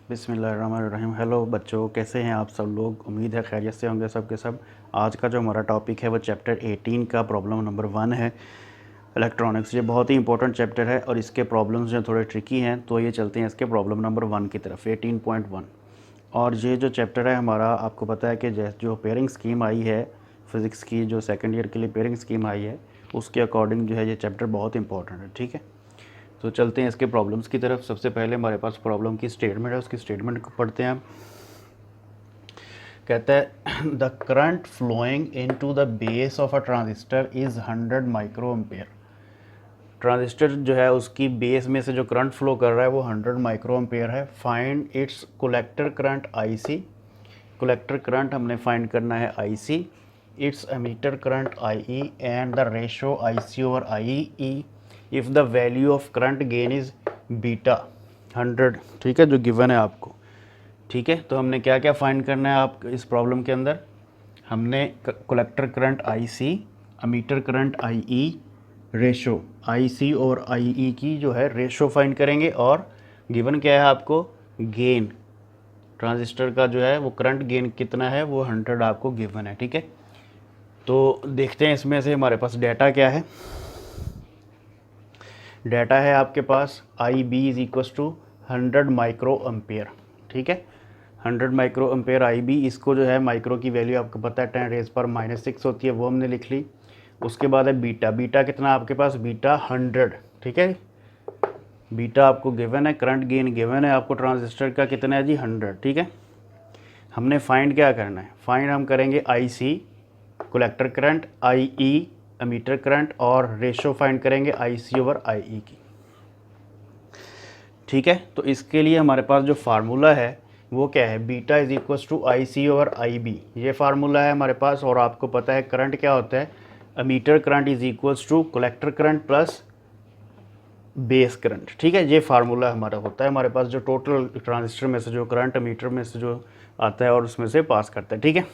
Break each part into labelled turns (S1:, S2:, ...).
S1: बिस्मिल्लाहिर्रहमानिर्रहीम। हेलो बच्चों, कैसे हैं आप सब लोग? उम्मीद है खैरियत से होंगे सब के सब। आज का जो हमारा टॉपिक है वो चैप्टर 18 का प्रॉब्लम नंबर 1 है, इलेक्ट्रॉनिक्स। ये बहुत ही इंपॉर्टेंट चैप्टर है और इसके प्रॉब्लम्स जो थोड़े ट्रिकी हैं, तो ये चलते हैं इसके प्रॉब्लम नंबर 1 की तरफ, 18.1। और ये जो चैप्टर है हमारा, आपको पता है कि जो पेयरिंग स्कीम आई है फ़िज़िक्स की, जो सेकेंड ईयर के लिए पेयरिंग स्कीम आई है, उसके अकॉर्डिंग जो है ये चैप्टर बहुत इंपॉर्टेंट है। ठीक है, तो चलते हैं इसके प्रॉब्लम्स की तरफ। सबसे पहले हमारे पास प्रॉब्लम की स्टेटमेंट है, उसकी स्टेटमेंट को पढ़ते हैं हम। कहता है the current flowing into the base of a transistor is 100 micro ampere. Transistor जो है उसकी बेस में से जो करंट फ्लो कर रहा है वो 100 माइक्रो एम्पेयर है। Find its collector current IC। Collector current हमने फाइंड करना है IC, its emitter current IE and the ratio IC over IE if the value of current gain is beta 100। ठीक है, जो गिवन है आपको। ठीक है, तो हमने क्या क्या फाइंड करना है आप इस प्रॉब्लम के अंदर? हमने collector current IC, emitter current IE, ratio IC और IE की जो है रेशो फाइंड करेंगे। और गिवन क्या है आपको? गेन, ट्रांजिस्टर का जो है वो करंट गेन कितना है, वो 100 आपको गिवन है। ठीक है, तो देखते हैं इसमें से हमारे पास डाटा क्या है। डाटा है आपके पास IB is equals to 100 micro ampere. ठीक है, 100 माइक्रो एम्पेयर IB। इसको जो है माइक्रो की वैल्यू आपको पता है 10⁻⁻⁶ होती है, वो हमने लिख ली। उसके बाद है बीटा। बीटा कितना आपके पास? बीटा 100। ठीक है, बीटा आपको गिवन है, करंट गेन गिवन है आपको ट्रांजिस्टर का कितना है जी? 100। ठीक है, हमने फाइंड क्या करना है? फाइंड हम करेंगे IC, collector current, IE, emitter current, और रेशो फाइंड करेंगे IC ओवर IE की। ठीक है, तो इसके लिए हमारे पास जो फार्मूला है वो क्या है? Beta is equals to IC over IB, ये फार्मूला है हमारे पास। और आपको पता है करंट क्या होता है? Emitter current is equals to collector current plus base current. ठीक है, ये फार्मूला हमारा होता है हमारे पास, जो टोटल ट्रांजिस्टर में से जो करंट एमीटर में से जो आता है और उसमें से पास करता है। ठीक है,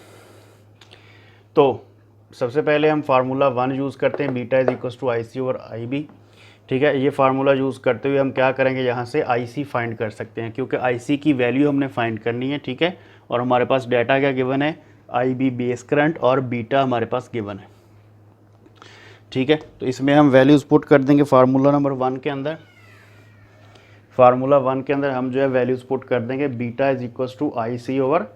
S1: तो सबसे पहले हम फार्मूला 1 यूज़ करते हैं, beta is equals to IC over IB। ठीक है, ये फार्मूला यूज़ करते हुए हम क्या करेंगे? यहाँ से IC फाइंड कर सकते हैं, क्योंकि IC की वैल्यू हमने फाइंड करनी है। ठीक है, और हमारे पास डाटा क्या गिवन है? IB बेस करंट और बीटा हमारे पास गिवन है। ठीक है, तो इसमें हम वैल्यूज़ पुट कर देंगे फार्मूला नंबर 1 के अंदर। फार्मूला 1 के अंदर हम जो है वैल्यूज़ पुट कर देंगे, beta is equals to IC over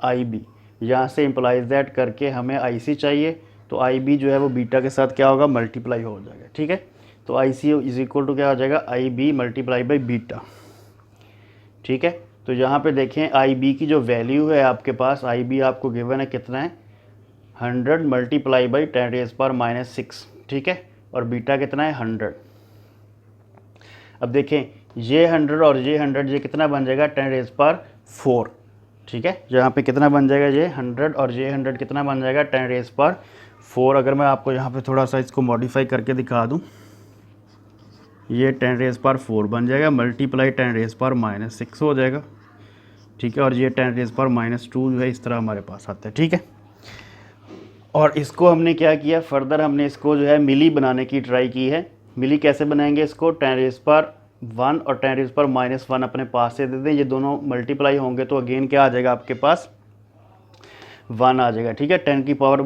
S1: IB। यहाँ से इम्प्लाइज दैट करके हमें IC चाहिए, तो IB जो है वो बीटा के साथ क्या होगा? मल्टीप्लाई हो जाएगा। ठीक है, तो IC इज इक्वल टू क्या हो जाएगा? IB multiply by beta. ठीक है, तो यहाँ पे देखें IB की जो वैल्यू है आपके पास, IB आपको गिवन है कितना है? 100 मल्टीप्लाई बाई 10⁻⁻⁶। ठीक है, और बीटा कितना है? 100। अब देखें ये 100 और ये 100, ये कितना बन जाएगा? 10⁻⁴। ठीक है, यहाँ पे कितना बन जाएगा? ये 100 और ये 100 कितना बन जाएगा? 10⁻⁴। अगर मैं आपको यहाँ पे थोड़ा सा इसको मॉडिफाई करके दिखा दूँ, ये 10⁻⁴ बन जाएगा, मल्टीप्लाई 10⁻⁻⁶ हो जाएगा। ठीक है, और ये 10⁻⁻² जो है इस तरह हमारे पास आता है। ठीक है, और इसको हमने क्या किया? फर्दर हमने इसको जो है मिली बनाने की ट्राई की है। मिली कैसे बनाएंगे इसको? 10⁻1 और 10⁻⁻1 अपने पास से दे दें, ये दोनों मल्टीप्लाई होंगे तो अगेन क्या आ जाएगा आपके पास? 1 आ जाएगा। ठीक है, 10 की पावर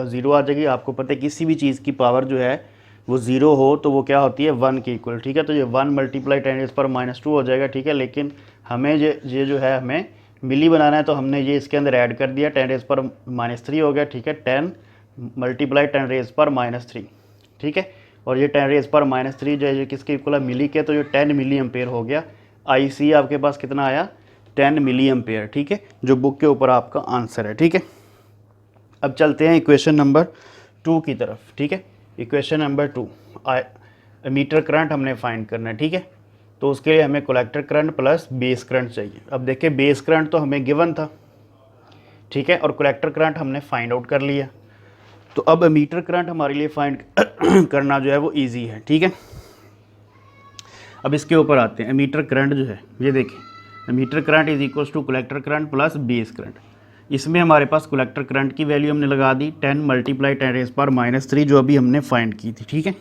S1: 0 आ जाएगी। आपको पता है किसी भी चीज़ की पावर जो है वो 0 हो तो वो क्या होती है? 1 के इक्वल। ठीक है, तो ये 1 मल्टीप्लाई 10⁻⁻² हो जाएगा। ठीक है, लेकिन हमें ये जो है हमें मिली बनाना है, तो हमने ये इसके अंदर ऐड कर दिया, 10⁻³ हो गया। ठीक है, 10 मल्टीप्लाई 10⁻⁻3। ठीक है, और ये 10⁻³ जो है ये किसके इक्वल है? मिली के, तो ये 10 मिली एम्पेयर हो गया। IC आपके पास कितना आया? 10 मिली एम्पेयर। ठीक है, जो बुक के ऊपर आपका आंसर है। ठीक है, अब चलते हैं इक्वेशन नंबर 2 की तरफ। ठीक है, इक्वेशन नंबर 2, एमीटर करंट हमने फाइंड करना है। ठीक है, तो उसके लिए हमें collector current plus base current चाहिए। अब देखिए बेस करंट तो हमें गिवन था। ठीक है, और कलेक्टर करंट हमने फाइंड आउट कर लिया, तो अब एमीटर करंट हमारे लिए फाइंड करना जो है वो इजी है। ठीक है, अब इसके ऊपर आते हैं। एमीटर करंट जो है ये देखें, emitter current is equals to collector current plus base current. इसमें हमारे पास कलेक्टर करंट की वैल्यू हमने लगा दी 10 मल्टीप्लाई 10⁻³ जो अभी हमने फाइंड की थी। ठीक है,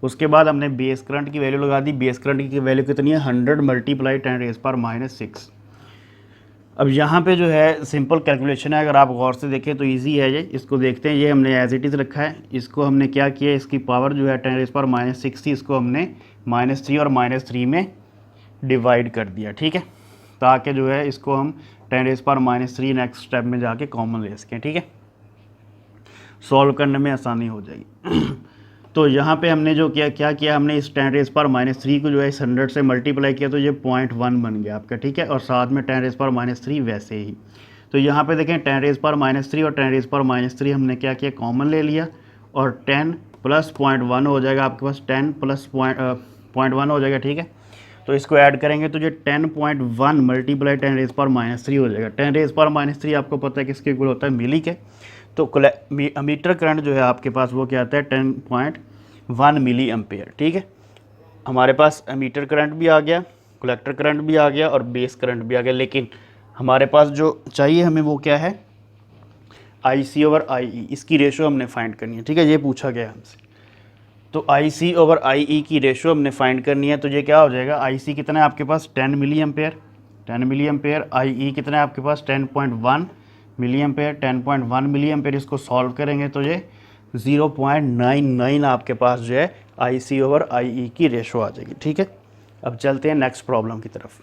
S1: उसके बाद हमने बेस करंट की वैल्यू लगा दी। बेस करंट की वैल्यू कितनी है 100 मल्टीप्लाई 10⁻⁻⁶। अब यहाँ पे जो है सिंपल कैलकुलेशन है, अगर आप गौर से देखें तो इजी है ये। इसको देखते हैं, ये हमने एज इट इज़ रखा है, इसको हमने क्या किया, इसकी पावर जो है 10⁻⁻⁶ थी, इसको हमने -3 और -3 में डिवाइड कर दिया, ठीक है, ताकि जो है इसको हम 10⁻³ नेक्स्ट स्टेप में जाके कॉमन ले सकें, ठीक है, सॉल्व करने में आसानी हो जाएगी। तो यहाँ पे हमने जो क्या किया, हमने इस 10⁻³ को जो है इस 100 से मल्टीप्लाई किया, तो ये 0.1 बन गया आपका, ठीक है, और साथ में 10⁻³ वैसे ही। तो यहाँ पे देखें 10⁻³ और 10⁻³ हमने क्या किया, कॉमन ले लिया, और 10 + 0.1 हो जाएगा आपके पास, 10 + 0.1 हो जाएगा, ठीक है। तो इसको ऐड करेंगे तो ये 10.1 मल्टीप्लाई 10⁻³ हो जाएगा। 10⁻³ आपको पता है किसके इक्वल होता है, मिली के। तो अमीटर करंट जो है आपके पास वो क्या आता है 10.1 मिली एम्पेयर, ठीक है। हमारे पास अमीटर करंट भी आ गया, कलेक्टर करंट भी आ गया और बेस करंट भी आ गया, लेकिन हमारे पास जो चाहिए हमें वो क्या है, IC/IE, इसकी रेशो हमने फाइंड करनी है, ठीक है, ये पूछा गया हमसे। तो IC/IE की रेशो हमने फाइंड करनी है, तो ये क्या हो जाएगा, IC कितना है आपके पास 10 milliampere, 10 milliampere, IE कितना है आपके पास 10.1 मिली एम्पेयर, 10.1 मिली एम्पेयर। इसको सॉल्व करेंगे तो ये 0.99 आपके पास जो है IC/IE की रेशो आ जाएगी, ठीक है। अब चलते हैं नेक्स्ट प्रॉब्लम की तरफ।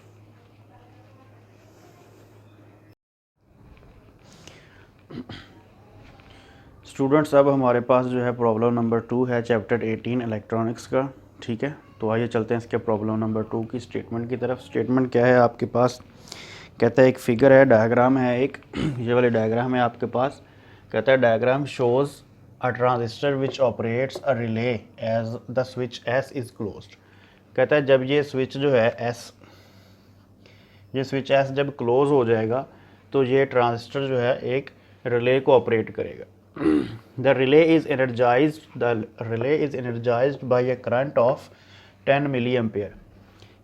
S1: स्टूडेंट्स, अब हमारे पास जो है प्रॉब्लम नंबर 2 है, चैप्टर 18 इलेक्ट्रॉनिक्स का, ठीक है। तो आइए चलते हैं इसके प्रॉब्लम नंबर 2 की स्टेटमेंट की तरफ। स्टेटमेंट क्या है आपके पास, कहता है एक फिगर है, डायग्राम है एक, ये वाले डायग्राम है आपके पास। कहता है diagram shows a transistor which operates a relay as the switch S is closed. कहता है जब ये स्विच जो है ये स्विच S जब क्लोज हो जाएगा तो ये ट्रांजिस्टर जो है एक रिले को ऑपरेट करेगा। The relay is energized by a current of 10 milliampere.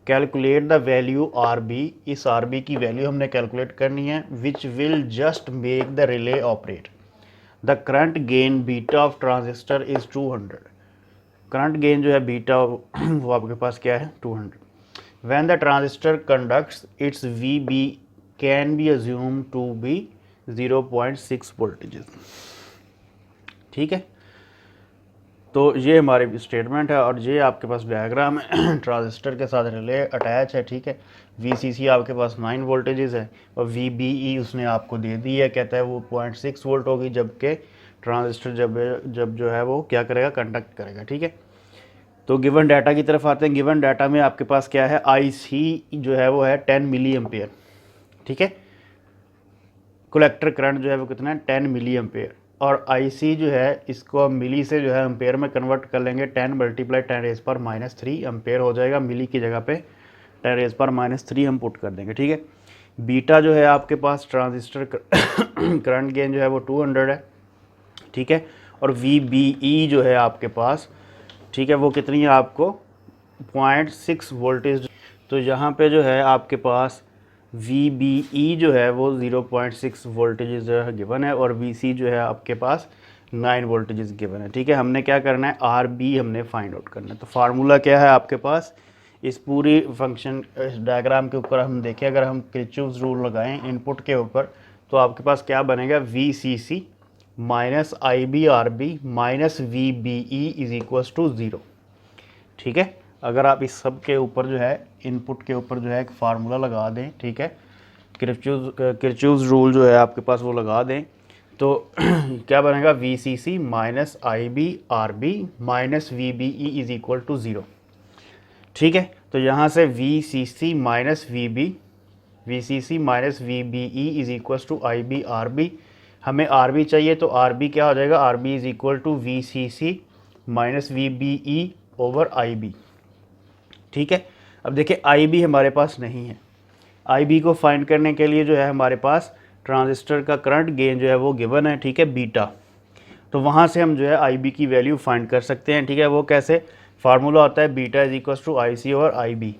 S1: Calculate the value RB, इस RB की वैल्यू हमने कैलकुलेट करनी है, which will just make the relay operate. The current gain beta of transistor is 200। Current gain जो है beta वो आपके पास क्या है 200। When the transistor conducts its VB can be assume to be 0.6 voltage, ठीक है। तो ये हमारी स्टेटमेंट है और ये आपके पास डायग्राम है, ट्रांजिस्टर के साथ रिले अटैच है, ठीक है। VCC आपके पास 9 वोल्टेजेस है और VBE उसने आपको दे दी है, कहता है वो 0.6 वोल्ट होगी, जबकि ट्रांजिस्टर जब जो है वो क्या करेगा, कंडक्ट करेगा, ठीक है। तो गिवन डाटा की तरफ आते हैं। गिवन डाटा में आपके पास क्या है, IC जो है वो है 10 मिली एम्पेयर, ठीक है। कलेक्टर करंट जो है वो कितना है 10 मिली एम्पेयर, और IC जो है इसको हम मिली से जो है एम्पेयर में कन्वर्ट कर लेंगे, 10 मल्टीप्लाई 10⁻³ एम्पेयर हो जाएगा, मिली की जगह पे 10⁻³ हम पुट कर देंगे, ठीक है। बीटा जो है आपके पास ट्रांजिस्टर करंट गेन जो है वो 200 है, ठीक है, और VBE जो है आपके पास, ठीक है, वो कितनी है आपको 0.6 वोल्टेज। तो यहाँ पे जो है आपके पास VBE जो है वो 0.6 वोल्टेज जो है गिवन है, और VC जो है आपके पास 9 वोल्टेज गिवन है, ठीक है। हमने क्या करना है, RB हमने फाइंड आउट करना है। तो फार्मूला क्या है आपके पास, इस पूरी फंक्शन डायग्राम के ऊपर हम देखें, अगर हम किरचॉफ्स रूल लगाएं इनपुट के ऊपर, तो आपके पास क्या बनेगा, VCC minus IBRB minus VBE is equals to 0, ठीक है। अगर आप इस सब के ऊपर जो है इनपुट के ऊपर जो है एक फार्मूला लगा दें, ठीक है, किरचॉफ्स रूल जो है आपके पास वो लगा दें, तो क्या बनेगा, VCC minus IBRB minus VBE is equal to 0, ठीक है। तो यहाँ से VCC minus VBE is equal to IBRB, हमें RB चाहिए, तो RB क्या हो जाएगा, RB is equal to VCC minus VBE over IB, ठीक है। अब देखिए IB हमारे पास नहीं है, IB को फाइंड करने के लिए जो है हमारे पास ट्रांजिस्टर का करंट गेन जो है वो गिवन है, ठीक है, बीटा। तो वहाँ से हम जो है IB की वैल्यू फाइंड कर सकते हैं, ठीक है। वो कैसे, फार्मूला होता है beta is equal to IC/IB,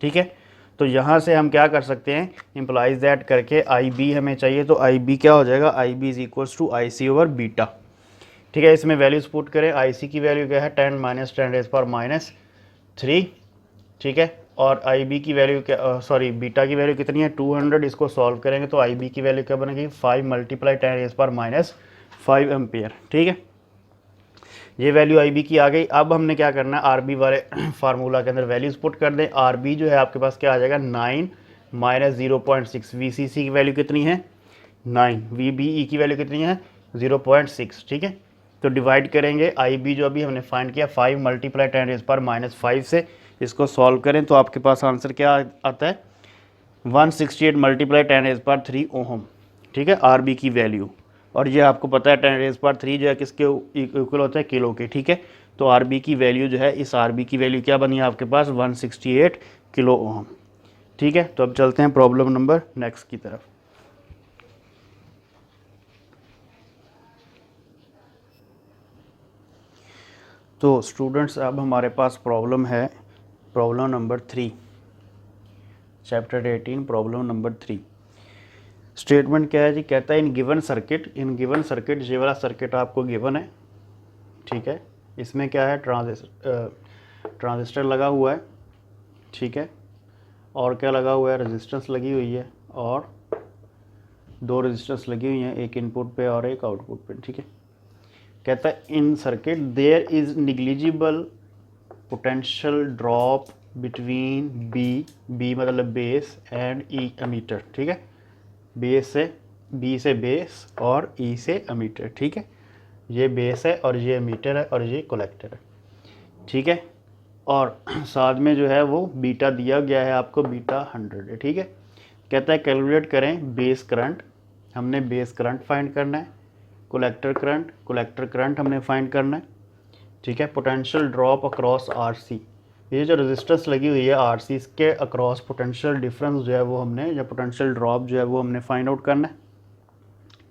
S1: ठीक है। तो यहाँ से हम क्या कर सकते हैं, इम्प्लाइज दैट करके IB हमें चाहिए, तो IB क्या हो जाएगा, IB इज इक्वल टू IC/बीटा, ठीक है। इसमें वैल्यूज़ पुट करें, IC की वैल्यू क्या है 10 - 10 रेज़ पावर -3, ठीक है। और IB की वैल्यू क्या, सॉरी बीटा की वैल्यू कितनी है 200। इसको सॉल्व करेंगे तो IB की वैल्यू क्या बनेगी 5 × 10 रेज़ पावर -5 एम्पियर, ठीक है। ये वैल्यू IB की आ गई। अब हमने क्या करना है, RB वाले फार्मूला के अंदर वैल्यूज़ पुट कर दें। RB जो है आपके पास क्या आ जाएगा 9 - 0.6। VCC की वैल्यू कितनी है 9, VBE की वैल्यू कितनी है 0.6, ठीक है। तो डिवाइड करेंगे IB जो अभी हमने फाइंड किया 5 × 10 रेज़ पावर -5 से, इसको सॉल्व करें तो आपके पास आंसर क्या आता है 168 × 10 रेज़ पावर 3 ओहम, ठीक है, RB की वैल्यू। और ये आपको पता है 10 रेज़ पावर 3 जो है किसके इक्वल होता है किलो के, ठीक है। तो RB की वैल्यू जो है, इस RB की वैल्यू क्या बनी है आपके पास 168 किलो ओहम, ठीक है। तो अब चलते हैं प्रॉब्लम नंबर नेक्स्ट की तरफ। तो स्टूडेंट्स अब हमारे पास प्रॉब्लम है problem number 3, chapter 18 problem number 3। Statement क्या है जी, कहता है इन गिवन सर्किट, ये वाला सर्किट आपको गिवन है, ठीक है। इसमें क्या है ट्रांजिस्टर लगा हुआ है, ठीक है। और क्या लगा हुआ है, रेजिस्टेंस लगी हुई है, और 2 रेजिस्टेंस लगी हुई हैं, एक इनपुट पे और एक आउटपुट पे, ठीक है। कहता है in circuit there is negligible potential drop between B मतलब बेस एंड ई एमीटर, ठीक है। बी से बेस और ई से एमीटर, ठीक है। ये बेस है और ये एमीटर है और ये कलेक्टर है, ठीक है। और साथ में जो है वो बीटा दिया गया है आपको, बीटा 100 है, ठीक है। कहता है कैलकुलेट करें बेस करंट, हमने बेस करंट फाइंड करना है। कलेक्टर करंट हमने फाइंड करना है, ठीक है। पोटेंशियल ड्रॉप अक्रॉस RC, ये जो रेजिस्टेंस लगी हुई है RC के अक्रॉस पोटेंशियल डिफरेंस जो है वो हमने, या पोटेंशियल ड्रॉप जो है वो हमने फाइंड आउट करना है,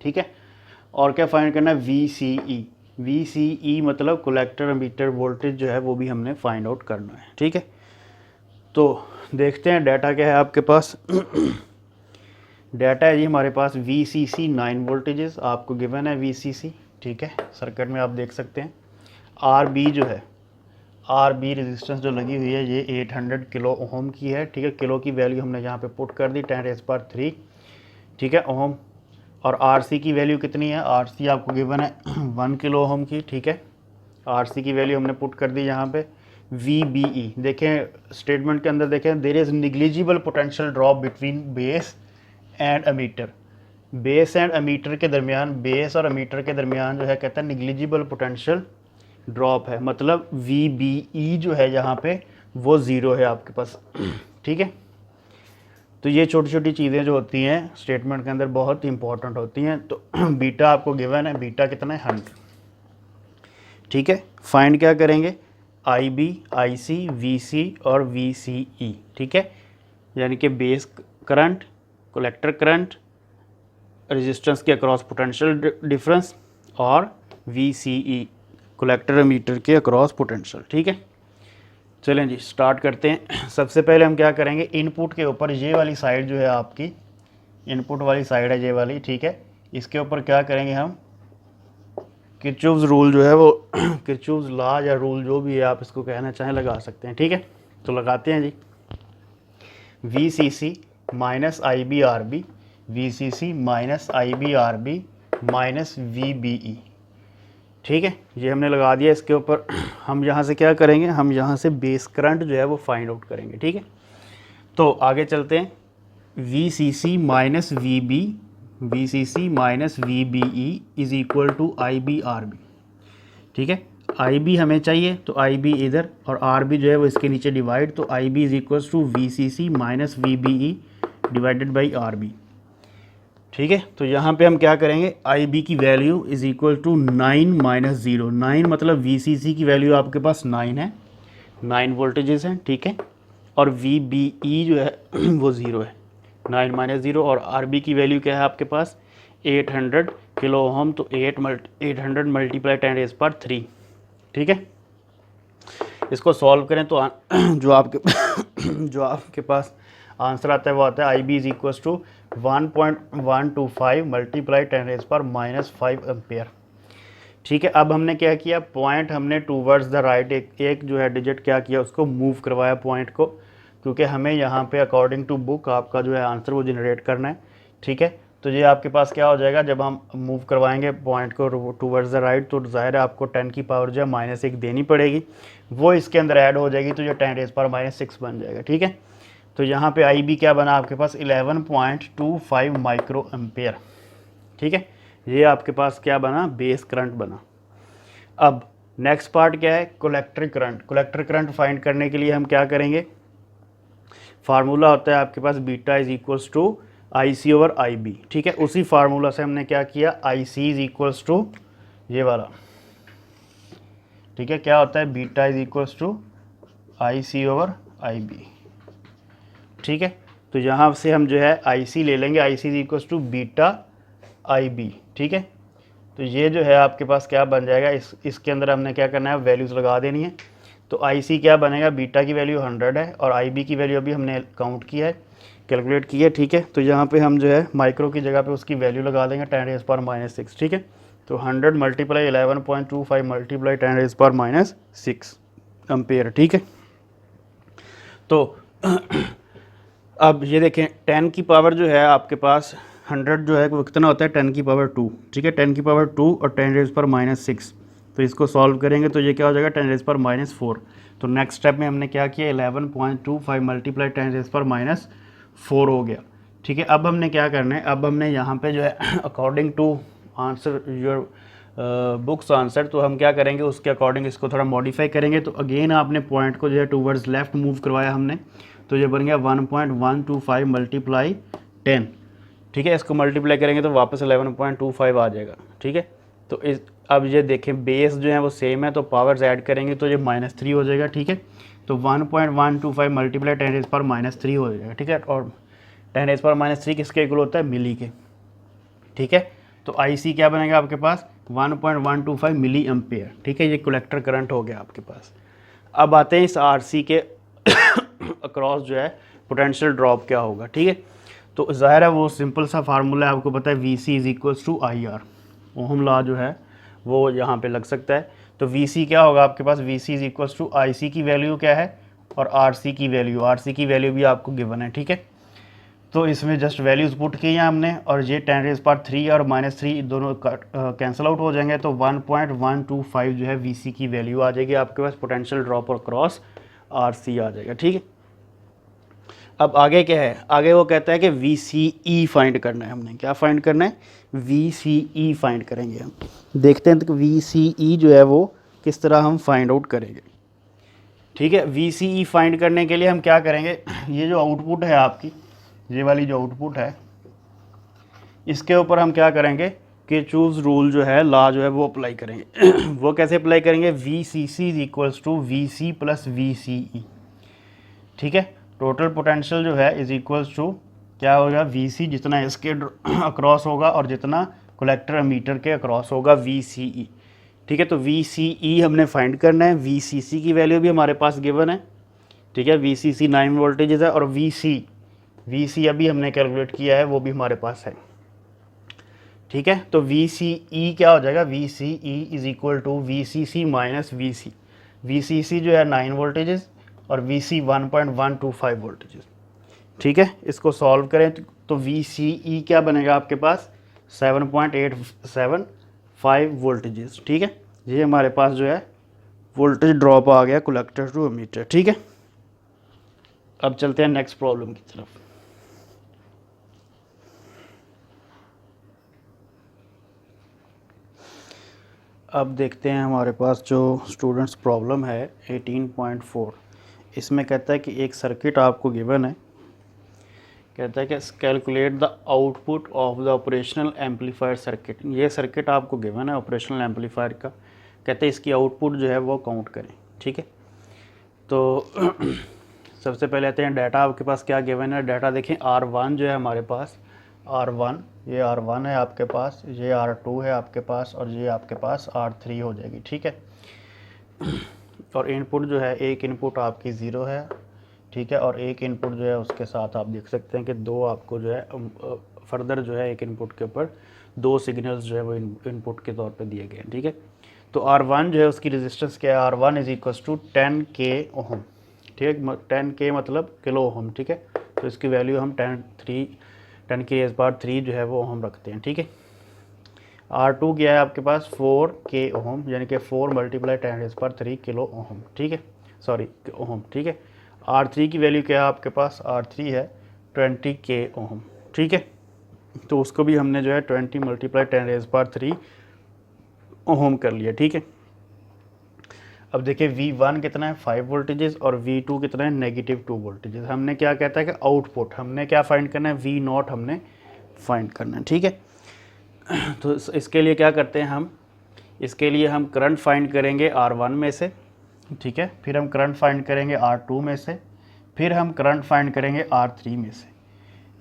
S1: ठीक है। और क्या फाइंड करना है VCE मतलब कलेक्टर एमीटर वोल्टेज जो है वो भी हमने फाइंड आउट करना है, ठीक है। तो देखते हैं डाटा क्या है आपके पास। डाटा है जी हमारे पास VCC 9 वोल्टेजेस आपको गिवन है VCC, ठीक है। सर्किट में आप देख सकते हैं। RB जो है, RB रेजिस्टेंस जो लगी हुई है ये 800 किलो ओम की है, ठीक है। किलो की वैल्यू हमने यहाँ पे पुट कर दी 10 रेज़ पावर 3, ठीक है, ओम। और RC की वैल्यू कितनी है, RC आपको गिवन है 1 किलो ओम की, ठीक है। RC की वैल्यू हमने पुट कर दी यहाँ पे। VBE देखें स्टेटमेंट के अंदर, देखें there is negligible potential drop between base and emitter, base and emitter के दरमियान, बेस और एमीटर के दरमियान जो है कहता है निग्लिजिबल पोटेंशियल ड्रॉप है, मतलब VBE जो है यहाँ पे वो 0 है आपके पास, ठीक है। तो ये छोटी छोटी चीज़ें जो होती हैं स्टेटमेंट के अंदर बहुत इंपॉर्टेंट होती हैं। तो बीटा आपको गिवन है, बीटा कितना है 100, ठीक है। फाइंड क्या करेंगे IB, IC, VC और VCE, ठीक है। यानी कि base current, collector current, resistance के अक्रॉस पोटेंशियल डिफरेंस, और VCE कलेक्टर एमीटर के अक्रॉस पोटेंशियल, ठीक है। चलें जी स्टार्ट करते हैं। सबसे पहले हम क्या करेंगे, इनपुट के ऊपर ये वाली साइड जो है आपकी इनपुट वाली साइड है ये वाली, ठीक है। इसके ऊपर क्या करेंगे हम, किरचॉफ्स रूल जो है वो किरचॉफ्स लॉ या रूल जो भी है आप इसको कहना चाहें लगा सकते हैं, ठीक है। तो लगाते हैं जी। VCC minus IBRB, VCC minus IBRB minus VBE, ठीक है। ये हमने लगा दिया। इसके ऊपर हम यहाँ से क्या करेंगे, हम यहाँ से बेस करंट जो है वो फाइंड आउट करेंगे, ठीक है। तो आगे चलते हैं। VCC minus VCC minus VBE is equal to IBRB, ठीक है। IB हमें चाहिए तो IB इधर, और RB जो है वो इसके नीचे डिवाइड, तो IB is equal to VCC minus VBE divided by RB, ठीक है। तो यहाँ पे हम क्या करेंगे, IB की वैल्यू इज इक्वल टू 9 - 0, 9 मतलब VCC की वैल्यू आपके पास 9 है, 9 वोल्टेजेस हैं, ठीक है। और VBE जो है वो 0 है, 9 - 0। और RB की वैल्यू क्या है आपके पास 800 किलो ओम, तो 800 × 10 रेज़ पावर 3, ठीक है। इसको सॉल्व करें तो जो आपके पास आंसर आता है वो आता है IB is equal to 1.125 × 10 raise power -5 ampere, ठीक है, अब हमने क्या किया, पॉइंट हमने टूवर्ड्स द राइट एक जो है डिजिट क्या किया, उसको मूव करवाया पॉइंट को, क्योंकि हमें यहाँ पे अकॉर्डिंग टू बुक आपका जो है आंसर वो जनरेट करना है। ठीक है, तो ये आपके पास क्या हो जाएगा, जब हम मूव करवाएंगे पॉइंट को टूवर्ड्स द राइट, तो ज़ाहिर है आपको 10 की पावर जो है -1 देनी पड़ेगी, वो इसके अंदर ऐड हो जाएगी, तो ये 10⁻⁻6 बन जाएगा। ठीक है, तो यहाँ पे आई बी क्या बना आपके पास 11.25 माइक्रो एम्पेयर। ठीक है, ये आपके पास क्या बना, बेस करंट बना। अब नेक्स्ट पार्ट क्या है, collector current. Collector current find करने के लिए हम क्या करेंगे, फार्मूला होता है आपके पास beta is equals to I C over I B. ठीक है, उसी फार्मूला से हमने क्या किया, I C is equals to ये वाला। ठीक है, क्या होता है, beta is equals to I C over I B. ठीक है, तो यहाँ से हम जो है आई सी ले लेंगे, I C is equals to beta I B. ठीक है, तो ये जो है आपके पास क्या बन जाएगा, इसके अंदर हमने क्या करना है, वैल्यूज़ लगा देनी है। तो आई सी क्या बनेगा, बीटा की वैल्यू 100 है और आई बी की वैल्यू अभी हमने काउंट किया है, कैलकुलेट की है। ठीक है, तो यहाँ पे हम जो है माइक्रो की जगह पे उसकी वैल्यू लगा देंगे 10⁻⁻6। ठीक है, तो 100 मल्टीप्लाई 11.25 मल्टीप्लाई 10⁻⁻6 एम्पेयर। ठीक है, तो अब ये देखें 10 की पावर जो है आपके पास 100 जो है वो कितना होता है, 10 की पावर 2। ठीक है, 10 की पावर 2 और 10⁻⁻6, तो इसको सॉल्व करेंगे तो ये क्या हो जाएगा 10⁻⁻4। तो नेक्स्ट स्टेप में हमने क्या किया, 11.25 मल्टीप्लाई 10⁻⁻4 हो गया। ठीक है, अब हमने क्या करना है, अब हमने यहाँ पे जो है according to answer your books answer, तो हम क्या करेंगे उसके अकॉर्डिंग इसको थोड़ा मॉडिफाई करेंगे। तो अगेन आपने पॉइंट को जो है टूवर्ड्स लेफ्ट मूव करवाया हमने, तो ये बन गया 1.125 मल्टीप्लाई 10। ठीक है, इसको मल्टीप्लाई करेंगे तो वापस 11.25 आ जाएगा। ठीक है, तो इस अब ये देखें बेस जो है वो सेम है, तो पावर्स ऐड करेंगे तो ये -3 हो जाएगा। ठीक है, तो 1.125 मल्टीप्लाई 10⁻³ हो जाएगा। ठीक है, और 10⁻³ किसके इक्वल होता है, मिली के। ठीक है, तो आई सी क्या बनेगा आपके पास 1.125 मिली एम्पेयर। ठीक है, ये कलेक्टर करंट हो गया आपके पास। अब आते हैं इस आर सी के अक्रॉस जो है पोटेंशियल ड्रॉप क्या होगा। ठीक है, तो ज़ाहिर है वो सिंपल सा फार्मूला है, आपको पता है V C is equals to I R. Ohm law जो है वो यहाँ पे लग सकता है। तो वी सी क्या होगा आपके पास, V C is equals to I C की वैल्यू क्या है और आर सी की वैल्यू, आर सी की वैल्यू भी आपको गिवन है। ठीक है, तो इसमें जस्ट वैल्यूज़ पुट की हैं हमने, और ये 10⁻³ और -3 दोनों कैंसिल आउट हो जाएंगे, तो 1.125 जो है वी सी की वैल्यू आ जाएगी आपके पास, पोटेंशियल ड्रॉप और क्रॉस आर सी आ जाएगा। ठीक है, अब आगे क्या है, आगे वो कहता है कि वी सी ई फाइंड करना है। हमने क्या फाइंड करना है, वी सी ई फाइंड करेंगे हम। देखते हैं तो वी सी ई जो है वो किस तरह हम फाइंड आउट करेंगे। ठीक है, वी सी ई फाइंड करने के लिए हम क्या करेंगे, ये जो आउटपुट है आपकी, ये वाली जो आउटपुट है, इसके ऊपर हम क्या करेंगे कि चूज रूल जो है, लॉ जो है वो अप्लाई करेंगे। वो कैसे अप्लाई करेंगे, V C C is equals to V C plus V C E. ठीक है, टोटल पोटेंशियल जो है इज इक्वल्स टू क्या होगा, वी सी जितना इसके अक्रॉस होगा और जितना कलेक्टर मीटर के अक्रॉस होगा वी सी ई। ठीक है, तो वी सी ई हमने फाइंड करना है, वी सी सी की वैल्यू भी हमारे पास गिवन है। ठीक है, वी सी सी 9 वोल्टेजेस है, और वी सी अभी हमने कैलकुलेट किया है, वो भी हमारे पास है। ठीक है, तो वी सी ई क्या हो जाएगा, V C E is equal to V C C minus V C. V C C जो है 9 वोल्टेजेस और वी सी 1.125 वोल्टेजेस। ठीक है, इसको सॉल्व करें तो वी सी ई क्या बनेगा आपके पास 7.875 वोल्टेजेस। ठीक है, ये हमारे पास जो है वोल्टेज ड्रॉप आ गया कलेक्टर टू एमीटर। ठीक है, अब चलते हैं नेक्स्ट प्रॉब्लम की तरफ। अब देखते हैं हमारे पास जो स्टूडेंट्स प्रॉब्लम है 18.4, इसमें कहता है कि एक सर्किट आपको गिवन है, कहता है कि calculate the output of the operational amplifier circuit. ये सर्किट आपको गिवन है ऑपरेशनल एम्पलीफायर का, कहते हैं इसकी आउटपुट जो है वो काउंट करें। ठीक है, तो सबसे पहले आते हैं डाटा आपके पास क्या गिवन है। डाटा देखें, R1 जो है हमारे पास, R1 ये R1 है आपके पास, ये R2 है आपके पास, और ये आपके पास R3 हो जाएगी। ठीक है, और इनपुट जो है, एक इनपुट आपकी 0 है। ठीक है, और एक इनपुट जो है उसके साथ आप देख सकते हैं कि दो आपको जो है फर्दर जो है एक इनपुट के ऊपर 2 सिग्नल्स जो है वो इनपुट के तौर पे दिए गए हैं। ठीक है, तो R1 जो है उसकी रेजिस्टेंस क्या है, R1 is equal to 10K ohm, ठीक है, 10K मतलब किलो ओहम, ठीक है। तो इसकी वैल्यू हम 10K/3 जो है वो ओहम रखते हैं, ठीक है। R2 क्या है आपके पास 4K ओहम, यानी कि 4 × 10⁻³ किलो ओहम, ठीक है, सॉरी ओहम, ठीक है। R3 की वैल्यू क्या है आपके पास, R3 है 20K ओहम, ठीक है। तो उसको भी हमने जो है 20 × 10⁻³ ओहम कर लिया, ठीक है। अब देखिए V1 कितना है 5 वोल्टेजेस और V2 कितना है -2 वोल्टेजेस। हमने क्या कहता है कि आउटपुट हमने क्या फाइंड करना है, V0 हमने फाइंड करना है, ठीक है। तो इसके लिए क्या करते हैं हम, इसके लिए हम करंट फाइंड करेंगे R1 में से, ठीक है, फिर हम करंट फाइंड करेंगे R2 में से, फिर हम करंट फाइंड करेंगे R3 में से।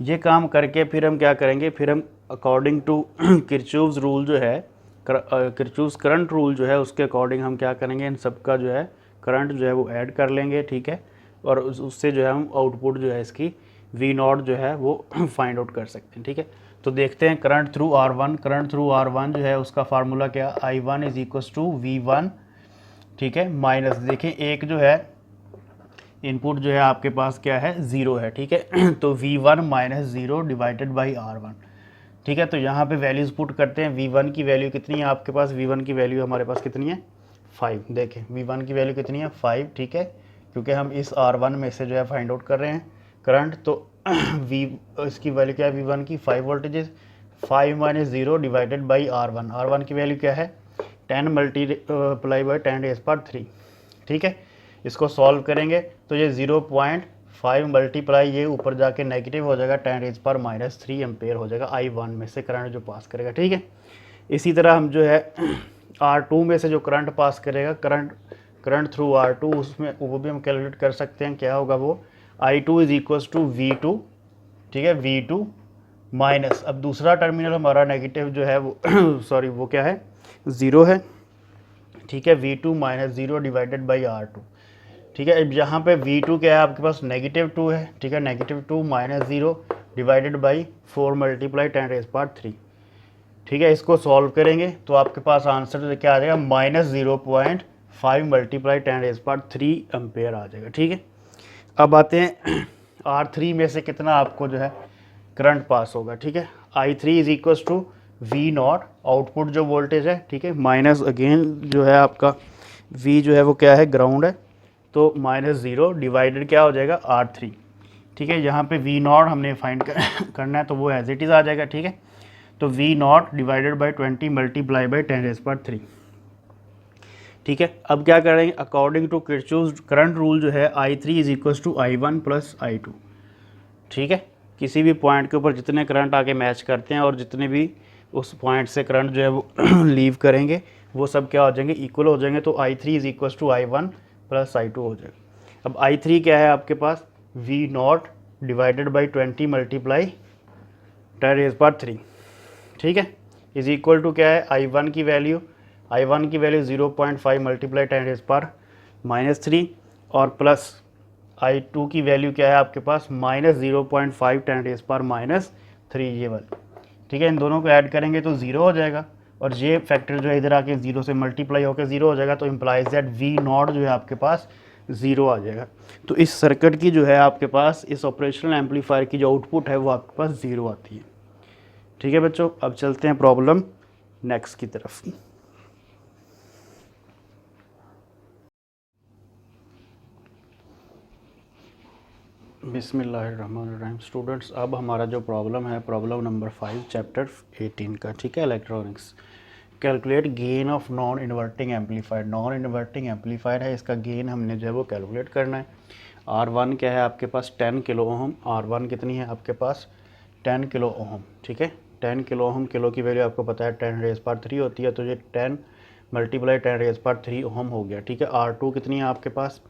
S1: ये काम करके फिर हम क्या करेंगे, फिर हम अकॉर्डिंग टू किरचॉफ्स रूल जो है, किरचॉफ्स करंट रूल जो है उसके अकॉर्डिंग हम क्या करेंगे, इन सब का जो है करंट जो है वो ऐड कर लेंगे, ठीक है। और उससे जो है हम आउटपुट जो है इसकी V0 जो है वो फाइंड आउट कर सकते हैं, ठीक है। तो देखते हैं current through R1, current through R1 जो है उसका फार्मूला क्या, I1 is equal to V1, ठीक है, माइनस देखिए एक जो है इनपुट जो है आपके पास क्या है 0 है, ठीक है। तो V1 - 0 डिवाइडेड बाई R1, ठीक है। तो यहाँ पे वैल्यूज़ पुट करते हैं। V1 की वैल्यू कितनी है आपके पास, V1 की वैल्यू हमारे पास कितनी है 5, देखें V1 की वैल्यू कितनी है 5, ठीक है, क्योंकि हम इस R1 में से जो है फाइंड आउट कर रहे हैं करंट। तो इसकी वैल्यू क्या है V1 की 5 voltages, 5 - 0 divided by R1, R1 की वैल्यू क्या है 10 × 10⁻³, ठीक है। इसको सॉल्व करेंगे तो ये 0.5 मल्टीप्लाई ये ऊपर जाके नेगेटिव हो जाएगा 10⁻³ एम्पेयर हो जाएगा I1 में से करंट जो पास करेगा, ठीक है। इसी तरह हम जो है R2 में से जो करंट पास करेगा, करंट थ्रू R2, उसमें वो भी हम कैलकुलेट कर सकते हैं, क्या होगा वो I2 is equal to V2, ठीक है, V2 माइनस, अब दूसरा टर्मिनल हमारा नेगेटिव जो है वो सॉरी वो क्या है 0 है, ठीक है, V2 - 0 डिवाइडेड बाई R2, ठीक है। अब यहाँ पे V2 क्या है आपके पास -2 है, ठीक है, -2 - 0 डिवाइडेड बाई 4 × 10⁻³, ठीक है। इसको सॉल्व करेंगे तो आपके पास आंसर क्या आ जाएगा -0.5 × 10⁻³ एम्पेयर आ जाएगा, ठीक है। अब आते हैं R3 में से कितना आपको जो है करंट पास होगा, ठीक है। I3 is equal to V0, output जो वोल्टेज है, ठीक है, माइनस अगेन जो है आपका V जो है वो क्या है ग्राउंड है, तो -0 डिवाइडेड क्या हो जाएगा R3, ठीक है। यहाँ पे V0 हमने फाइंड करना है तो वो एज इट इज़ आ जाएगा, ठीक है। तो V0 divided by 20 multiply by 10⁻³, ठीक है। अब क्या करेंगे, according to Kirchhoff's current rule जो है I3 is equal to I1 + I2, ठीक है। किसी भी पॉइंट के ऊपर जितने करंट आके मैच करते हैं और जितने भी उस पॉइंट से करंट जो है वो लीव करेंगे वो सब क्या हो जाएंगे, इक्वल हो जाएंगे। तो I3 is equal to I1 + I2 हो जाएगा। अब I3 क्या है आपके पास V0 डिवाइडेड बाई 20 मल्टीप्लाई 10⁻³, ठीक है, इज इक्वल टू क्या है I1 की वैल्यू 0.5 मल्टीप्लाई 10⁻³ और प्लस I2 की वैल्यू क्या है आपके पास -0.5 10⁻³ ये वाली, ठीक है। इन दोनों को ऐड करेंगे तो 0 हो जाएगा और ये फैक्टर जो है इधर आके 0 से मल्टीप्लाई होकर 0 हो जाएगा। तो इम्प्लाइज दैट V0 जो है आपके पास 0 आ जाएगा। तो इस सर्किट की जो है आपके पास इस ऑपरेशनल एम्पलीफायर की जो आउटपुट है वो आपके पास 0 आती है, ठीक है बच्चों। अब चलते हैं प्रॉब्लम नेक्स्ट की तरफ। बिस्मिल्लाहिर्रहमानिर्रहीम स्टूडेंट्स, अब हमारा जो प्रॉब्लम है प्रॉब्लम नंबर 5 चैप्टर 18 का, ठीक है, electronics. Calculate gain of non inverting amplifier. Non inverting amplifier है, इसका गेन हमने जो है वो कैलकुलेट करना है। R1 क्या है आपके पास 10 किलो ओहम, R1 कितनी है आपके पास 10 किलो ओहम, ठीक है। 10 किलो ओहम, किलो की वैल्यू आपको पता है 10⁻³ होती है, तो ये 10 मल्टीप्लाई 10⁻³ ओहम हो गया, ठीक है। R2 कितनी है आपके पास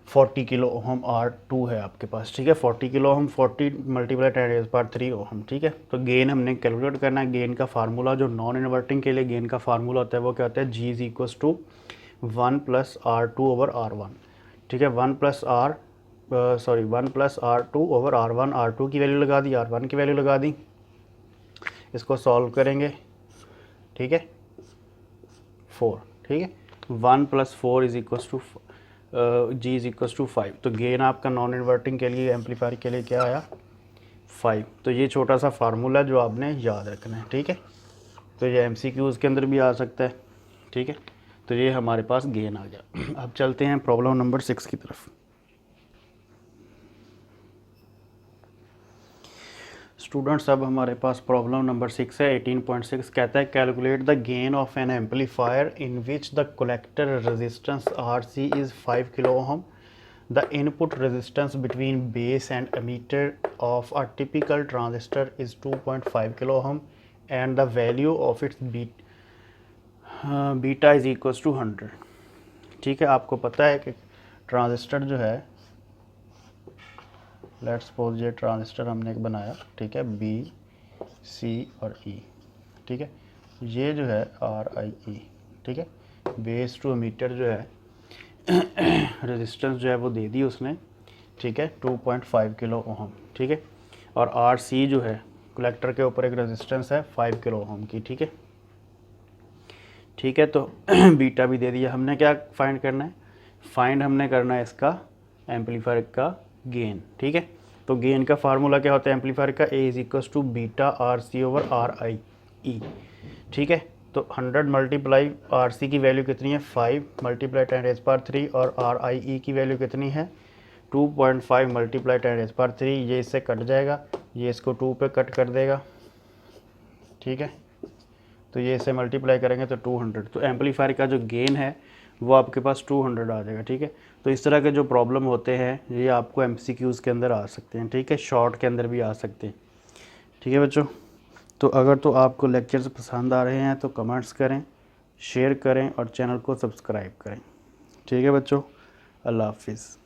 S1: 40 किलो ओहम R2 है आपके पास, ठीक है। 40 किलो ओहम 40 मल्टीप्लाई 10⁻³ ओहम, ठीक है। तो गेन हमने कैलकुलेट करना है। गेन का फार्मूला जो नॉन इन्वर्टिंग के लिए गेन का फार्मूला होता है वो क्या होता है, G is equal to 1 + R2/R1, ठीक है। 1 + R2/R1, R2 की वैल्यू लगा दी, R1 की वैल्यू लगा दी। इसको सॉल्व करेंगे, ठीक है, 4, ठीक है। 1 + 4 is equal to G is equal to 5। तो गेन आपका नॉन इन्वर्टिंग के लिए, एम्पलीफायर के लिए क्या आया? 5। तो ये छोटा सा फार्मूला जो आपने याद रखना है, ठीक है। तो ये MCQs के अंदर भी आ सकता है, ठीक है। तो ये हमारे पास गेन आ गया। अब चलते हैं प्रॉब्लम नंबर 6 की तरफ। स्टूडेंट्स, अब हमारे पास प्रॉब्लम नंबर 6 है। 18.6 कहता है calculate the gain of an amplifier in which the collector resistance RC is 5 kilo ohm. The input resistance between base and emitter of a typical transistor is 2.5 kilo ohm and the value of its beta is equal to 100। ठीक है, आपको पता है कि transistor जो है, let's suppose ये transistor हमने एक बनाया, ठीक है, B, C और E, ठीक है। ये जो है RIE, ठीक है। बेस टू एमीटर जो है रेजिस्टेंस जो है वो दे दी उसने, ठीक है, 2.5 किलो ओम, ठीक है। और RC जो है कलेक्टर के ऊपर एक रेजिस्टेंस है 5 किलो ओम की, ठीक है। ठीक है, तो बीटा भी दे दिया। हमने क्या फाइंड करना है? फाइंड हमने करना है इसका एम्पलीफायर का गेन, ठीक है। तो गेन का फार्मूला क्या होता है एम्पलीफायर का? A is equal to beta RC/RIE, ठीक है। तो 100 मल्टीप्लाई RC की वैल्यू कितनी है? 5 मल्टीप्लाई 10⁻³ और RIE की वैल्यू कितनी है? 2.5 मल्टीप्लाई 10⁻³। ये इससे कट जाएगा, ये इसको 2 पे कट कर देगा, ठीक है। तो ये इसे मल्टीप्लाई करेंगे तो 200। तो एम्पलीफायर का जो गेन है वो आपके पास 200 आ जाएगा, ठीक है। तो इस तरह के जो प्रॉब्लम होते हैं ये आपको MCQs के अंदर आ सकते हैं, ठीक है, शॉर्ट के अंदर भी आ सकते हैं, ठीक है बच्चों। तो अगर तो आपको लेक्चर्स पसंद आ रहे हैं तो कमेंट्स करें, शेयर करें और चैनल को सब्सक्राइब करें, ठीक है बच्चों। अल्लाह हाफिज़।